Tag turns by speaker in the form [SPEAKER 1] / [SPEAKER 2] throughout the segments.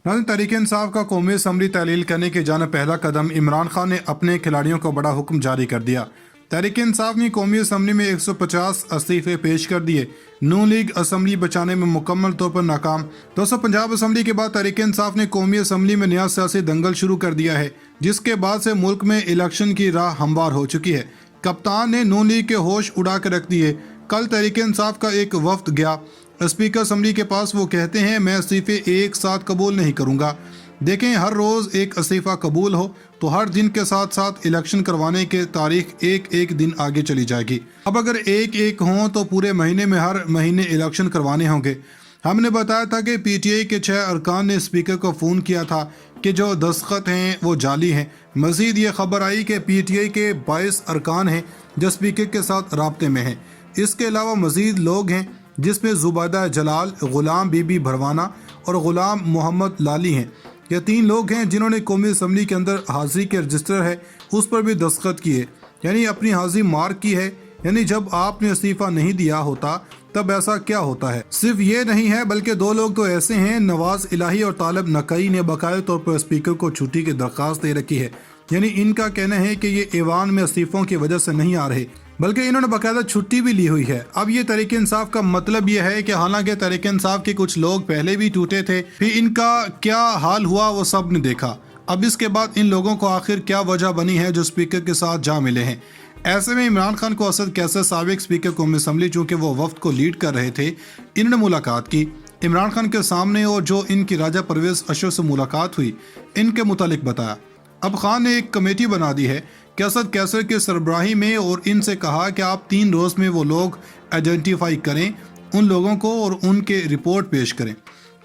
[SPEAKER 1] नाज़रीन, तहरीक इंसाफ का कौमी असम्बली तहलील करने की जानिब पहला कदम। इमरान खान ने अपने खिलाड़ियों को बड़ा हुक्म जारी कर दिया। तहरीक इंसाफ ने कौमी असम्बली में 150 इस्तीफे पेश कर दिए। नून लीग असम्बली बचाने में मुकम्मल तौर पर नाकाम। दोस्तों, पंजाब असम्बली के बाद तहरीक इंसाफ ने कौमी असम्बली में नया सियासी दंगल शुरू कर दिया है, जिसके बाद से मुल्क में इलेक्शन की राह हमवार हो चुकी है। कप्तान ने नून लीग के होश उड़ा कर रख दिए। कल तहरीक इंसाफ का एक वफ्द गया स्पीकर असम्बली के पास। वो कहते हैं, मैं इस्तीफे एक साथ कबूल नहीं करूंगा। देखें, हर रोज़ एक इस्तीफ़ा कबूल हो तो हर दिन के साथ साथ इलेक्शन करवाने के तारीख एक एक दिन आगे चली जाएगी। अब अगर एक एक हों तो पूरे महीने में हर महीने इलेक्शन करवाने होंगे। हमने बताया था कि पीटीआई के 6 अरकान ने स्पीकर को फ़ोन किया था कि जो दस्तखत हैं वो जाली हैं। मज़ीद ये खबर आई कि पीटीआई के 22 अरकान हैं जो स्पीकर के साथ राब्ते में हैं। इसके अलावा मज़ीद लोग हैं जिसमें ज़ुबैदा जलाल, ग़ुलाम बीबी भरवाना और ग़ुलाम मोहम्मद लाली हैं। ये 3 लोग हैं जिन्होंने कौमी असम्बली के अंदर हाज़िरी के रजिस्टर है उस पर भी दस्तखत किए, यानी अपनी हाज़िरी मार्क की है। यानी जब आपने इस्तीफ़ा नहीं दिया होता तब ऐसा क्या होता है। सिर्फ ये नहीं है बल्कि 2 लोग तो ऐसे हैं, नवाज इलाही और तालब नकई ने बाकायदा तौर पर स्पीकर को छुट्टी की दरख्वास्त दे रखी है। यानी इनका कहना है कि ये ऐवान में इस्तीफ़ों की वजह से नहीं आ रहे, बल्कि इन्होंने बाकायदा छुट्टी भी ली हुई है। अब ये तहरीक इंसाफ का मतलब ये है कि हालांकि तहरीक इंसाफ के कुछ लोग पहले भी टूटे थे, फिर इनका क्या हाल हुआ वो सब ने देखा। अब इसके बाद इन लोगों को आखिर क्या वजह बनी है जो स्पीकर के साथ जा मिले हैं। ऐसे में इमरान खान को असद कैसर, साबिक स्पीकर कौमी असम्बली, चूँकि वो वफ्द को लीड कर रहे थे, इन्होंने मुलाकात की इमरान खान के सामने और जो इनकी राजा परवेज़ अशरफ से मुलाकात हुई इनके मुतालिक बताया। अब खान ने एक कमेटी बना दी है कि असद कैसर के सरबराही में, और इनसे कहा कि आप 3 रोज़ में वो लोग आइडेंटिफाई करें उन लोगों को और उनके रिपोर्ट पेश करें।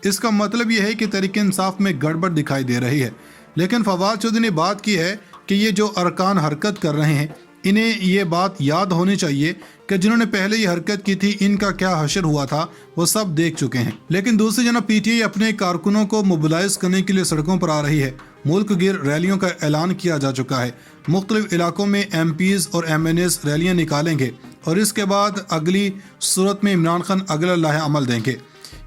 [SPEAKER 1] इसका मतलब ये है कि तहरीक इंसाफ में गड़बड़ दिखाई दे रही है। लेकिन फवाद चौधरी ने बात की है कि ये जो अरकान हरकत कर रहे हैं इन्हें ये बात याद होनी चाहिए कि जिन्होंने पहले ये हरकत की थी इनका क्या हशर हुआ था वो सब देख चुके हैं। लेकिन दूसरी जनाब पीटीआई अपने कारकुनों को मोबिलाइज करने के लिए सड़कों पर आ रही है। मुल्क गिर रैलियों का ऐलान किया जा चुका है। मुख्तलिफ इलाकों में एमपीज़ और एमएनएस रैलियाँ निकालेंगे और इसके बाद अगली सूरत में इमरान खान अगला लाहे अमल देंगे।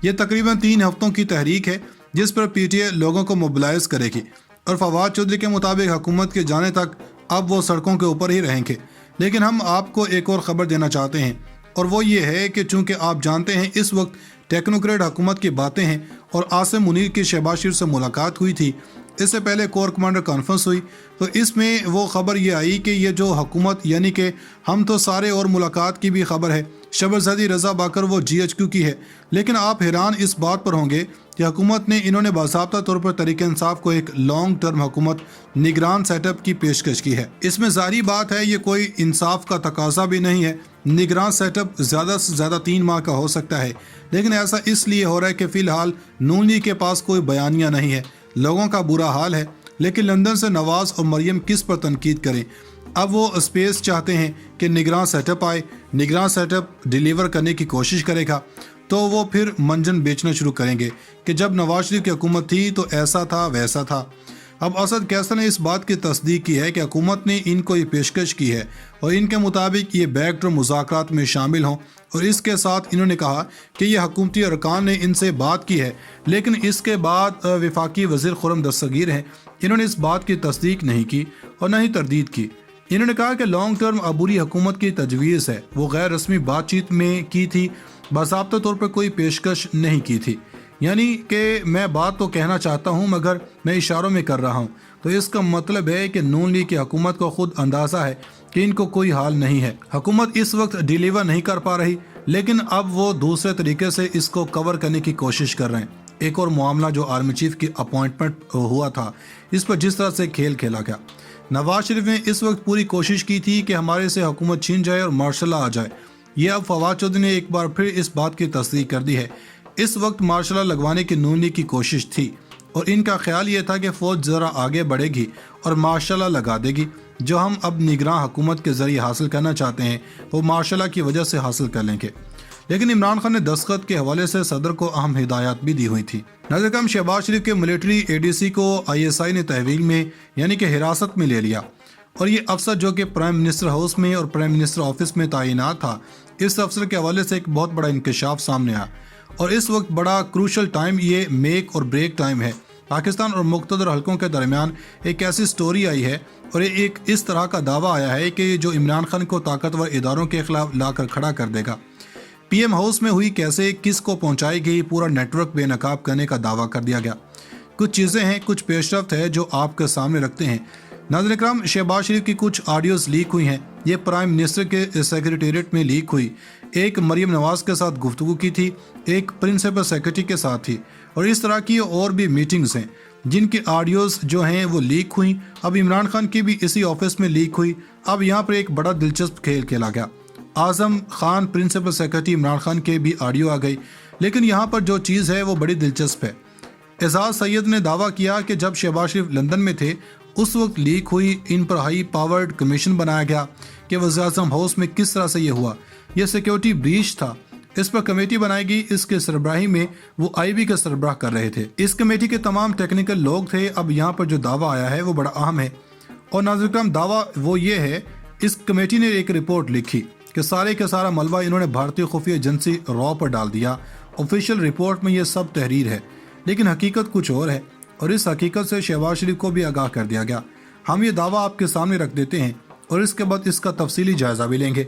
[SPEAKER 1] ये तकरीबन 3 हफ्तों की तहरीक है जिस पर पीटीआई लोगों को मोबिलाइज करेगी और फवाद चौधरी के मुताबिक हुकूमत के जाने तक अब वो सड़कों के ऊपर ही रहेंगे। लेकिन हम आपको एक और ख़बर देना चाहते हैं और वो ये है कि चूँकि आप जानते हैं इस वक्त टेक्नोक्रेट हुकूमत की बातें हैं और आसिम मुनीर की शहबाज शरीफ से मुलाकात हुई थी। इससे पहले कोर कमांडर कॉन्फ्रेंस हुई तो इसमें वो ख़बर ये आई कि ये जो हुकूमत, यानी कि हम तो सारे और मुलाकात की भी खबर है, शबरज़ादी रज़ा बाकर वो GHQ की है। लेकिन आप हैरान इस बात पर होंगे कि हुकूमत ने इन्होंने बाज़ाब्ता तौर पर तहरीक इंसाफ को एक लॉन्ग टर्म हुकूमत निगरान सेटअप की पेशकश की है। इसमें ज़ाहिर बात है ये कोई इंसाफ का तकाजा भी नहीं है। निगरान सेटअप ज़्यादा से ज़्यादा 3 माह का हो सकता है, लेकिन ऐसा इसलिए हो रहा है कि फ़िलहाल नून लीग के पास कोई बयानिया नहीं है। लोगों का बुरा हाल है, लेकिन लंदन से नवाज और मरियम किस पर तनकीद करें। अब वो स्पेस चाहते हैं कि निगरान सेटअप आए, निगरान सेटअप डिलीवर करने की कोशिश करेगा तो वो फिर मंजन बेचना शुरू करेंगे कि जब नवाज शरीफ की हुकूमत थी तो ऐसा था वैसा था। अब असद कैसर ने इस बात की तस्दीक की है कि हुकूमत ने इनको ये पेशकश की है और इनके मुताबिक ये बैकडोर मुज़ाकरात में शामिल हों, और इसके साथ इन्होंने कहा कि ये हुकूमती अरकान ने इनसे बात की है। लेकिन इसके बाद वफाकी वज़ीर खुर्रम दस्तगीर हैं, इन्होंने इस बात की तस्दीक नहीं की और न ही तरदीद की। इन्होंने कहा कि लॉन्ग टर्म अबूरी हुकूमत की तजवीज़ है, वो गैर रस्मी बातचीत में की थी, बाज़ाब्ता तौर पर कोई पेशकश नहीं की थी। यानी कि मैं बात तो कहना चाहता हूँ मगर मैं इशारों में कर रहा हूँ। तो इसका मतलब है कि नून लीग की हुकूमत को खुद अंदाज़ा है कि इनको कोई हाल नहीं है। हुकूमत इस वक्त डिलीवर नहीं कर पा रही, लेकिन अब वो दूसरे तरीके से इसको कवर करने की कोशिश कर रहे हैं। एक और मामला जो आर्मी चीफ की अपॉइंटमेंट हुआ था, इस पर जिस तरह से खेल खेला गया। नवाज शरीफ ने इस वक्त पूरी कोशिश की थी कि हमारे से हुकूमत छीन जाए और मार्शल लॉ आ जाए। ये अब फवाद चौधरी ने एक बार फिर इस बात की तस्दीक कर दी है। इस वक्त मार्शल लॉ लगवाने की नून लीग की कोशिश थी और इनका ख्याल ये था कि फ़ौज ज़रा आगे बढ़ेगी और मार्शल लॉ लगा देगी। जो हम अब निगरान हुकूमत के ज़रिए हासिल करना चाहते हैं वो मार्शल लॉ की वजह से हासिल कर लेंगे। लेकिन इमरान खान ने दस्तखत के हवाले से सदर को अहम हिदायत भी दी हुई थी। नाज़रीन, शहबाज शरीफ के मिलिट्री ADC को ISI ने तहवील में यानी कि हिरासत में ले लिया और ये अफसर जो कि प्राइम मिनिस्टर हाउस में और प्राइम मिनिस्टर ऑफिस में तैनात था, इस अफसर के हवाले से एक बहुत बड़ा इंकशाफ सामने आया और इस वक्त बड़ा क्रूशल टाइम, ये मेक और ब्रेक टाइम है पाकिस्तान और मुख्तलिफ हलकों के दरमियान एक ऐसी स्टोरी आई है और एक इस तरह का दावा आया है कि जो इमरान खान को ताकतवर इदारों के खिलाफ लाकर खड़ा कर देगा। पीएम हाउस में हुई कैसे किस को पहुंचाई गई पूरा नेटवर्क बेनकाब करने का दावा कर दिया गया। कुछ चीज़ें हैं, कुछ पेशरफ्त है जो आपके सामने रखते हैं। नाज़रीन इकराम, शहबाज शरीफ की कुछ ऑडियोज़ लीक हुई हैं। ये प्राइम मिनिस्टर के सेक्रेटेरिएट में लीक हुई। एक मरीम नवाज के साथ गुफ्तगू की थी, एक प्रिंसिपल सेक्रेटरी के साथ थी, और इस तरह की और भी मीटिंग्स हैं जिनकी ऑडियोज़ जो हैं वो लीक हुई। अब इमरान खान की भी इसी ऑफिस में लीक हुई। अब यहाँ पर एक बड़ा दिलचस्प खेल खेला गया। आज़म खान प्रिंसिपल सेक्रेटरी इमरान खान के भी ऑडियो आ गई, लेकिन यहाँ पर जो चीज़ है वो बड़ी दिलचस्प है। एजाज सैयद ने दावा किया कि जब शहबाज शरीफ लंदन में थे उस वक्त लीक हुई, इन पर हाई पावर्ड कमीशन बनाया गया कि वज़ीर-ए-आज़म हाउस में किस तरह से ये हुआ, यह सिक्योरिटी ब्रीच था। इस पर कमेटी बनाई गई, इसके सरबराही में वो आईबी का सरबराह कर रहे थे। इस कमेटी के तमाम टेक्निकल लोग थे। अब यहाँ पर जो दावा आया है वो बड़ा अहम है और नाज़रीन इकराम, दावा वो ये है, इस कमेटी ने एक रिपोर्ट लिखी कि सारे का सारा मलबा इन्होंने भारतीय खुफिया एजेंसी रॉ पर डाल दिया। ऑफिशियल रिपोर्ट में ये सब तहरीर है, लेकिन हकीकत कुछ और है और इस हकीकत से शहबाज शरीफ को भी आगाह कर दिया गया। हम ये दावा आपके सामने रख देते हैं और इसके बाद इसका तफसीली जायज़ा भी लेंगे।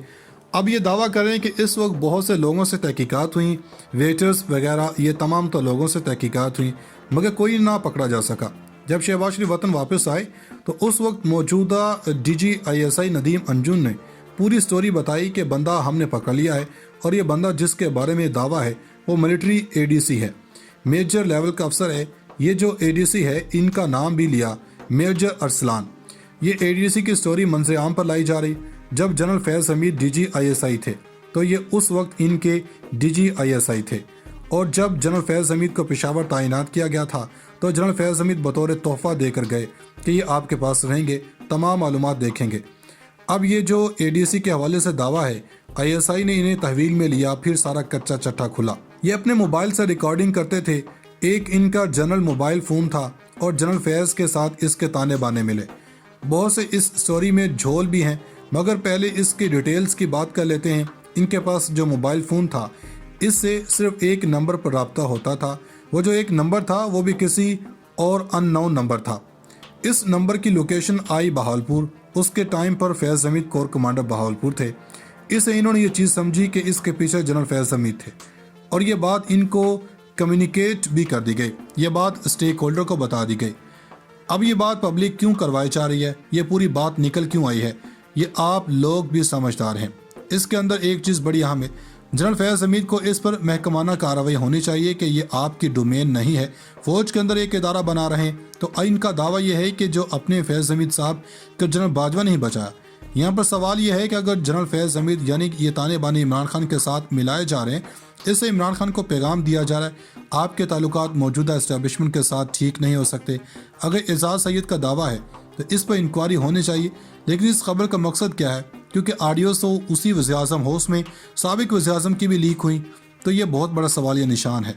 [SPEAKER 1] अब ये दावा कर रहे हैं कि इस वक्त बहुत से लोगों से तहकीकात हुई, वेटर्स वगैरह, ये तमाम तो लोगों से तहकीकात हुई, मगर कोई ना पकड़ा जा सका। जब शहबाज शरीफ वतन वापस आए तो उस वक्त मौजूदा DGISI नदीम अंजुम ने पूरी स्टोरी बताई कि बंदा हमने पकड़ लिया है और ये बंदा जिसके बारे में दावा है वो मिलिट्री ADC है, मेजर लेवल का अफसर है। ये जो ADC है इनका नाम भी लिया मेजर अरसलान। ये ADC की स्टोरी मंजर आम पर लाई जा रही। जब जनरल फैज़ हमीद DGISI थे तो ये उस वक्त इनके DGISI थे, और जब जनरल फैज़ हमीद को पेशावर तैनात किया गया था तो जनरल फैज़ हमीद बतौर तोहफा देकर गए कि ये आपके पास रहेंगे, तमाम मालूमात देखेंगे। अब ये जो ADC के हवाले से दावा है, ISI ने इन्हें तहवील में लिया, फिर सारा कच्चा चट्टा खुला। ये अपने मोबाइल से रिकॉर्डिंग करते थे। एक इनका जनरल मोबाइल फ़ोन था और जनरल फैज़ के साथ इसके ताने बाने मिले। बहुत से इस स्टोरी में झोल भी हैं, मगर पहले इसकी डिटेल्स की बात कर लेते हैं। इनके पास जो मोबाइल फ़ोन था इससे सिर्फ एक नंबर पर रब्ता होता था। वो जो एक नंबर था वो भी किसी और अननोन नंबर था। इस नंबर की लोकेशन आई बहावलपुर। उसके टाइम पर फैज़ हमीद कोर कमांडर बहावलपुर थे। इससे इन्होंने ये चीज़ समझी कि इसके पीछे जनरल फैज़ हमीद थे और ये बात इनको कम्युनिकेट भी कर दी गई, ये बात स्टेक होल्डर को बता दी गई। अब ये बात पब्लिक क्यों करवाई जा रही है, ये पूरी बात निकल क्यों आई है, ये आप लोग भी समझदार हैं। इसके अंदर एक चीज़ बड़ी अहम है, जनरल फैज़ हमीद को इस पर महकमाना कार्रवाई होनी चाहिए कि ये आपकी डोमेन नहीं है। फ़ौज के अंदर एक इदारा बना रहे हैं तो इनका दावा यह है कि जो अपने फैज़ हमीद साहब को जनरल बाजवा नहीं बचाया। यहाँ पर सवाल यह है कि अगर जनरल फैज़ हमीद यानी ये ताने बाने इमरान खान के साथ मिलाए जा रहे हैं, इससे इमरान खान को पैगाम दिया जा रहा है आपके ताल्लुकात मौजूदा इस्टेब्लिशमेंट के साथ ठीक नहीं हो सकते। अगर एजाज सैयद का दावा है तो इस पर इंक्वायरी होनी चाहिए, लेकिन इस खबर का मकसद क्या है, क्योंकि ऑडियोज़ तो उसी वज़ीर-ए-आज़म हाउस में साबिक वज़ीर-ए-आज़म की भी लीक हुई, तो ये बहुत बड़ा सवालिया निशान है।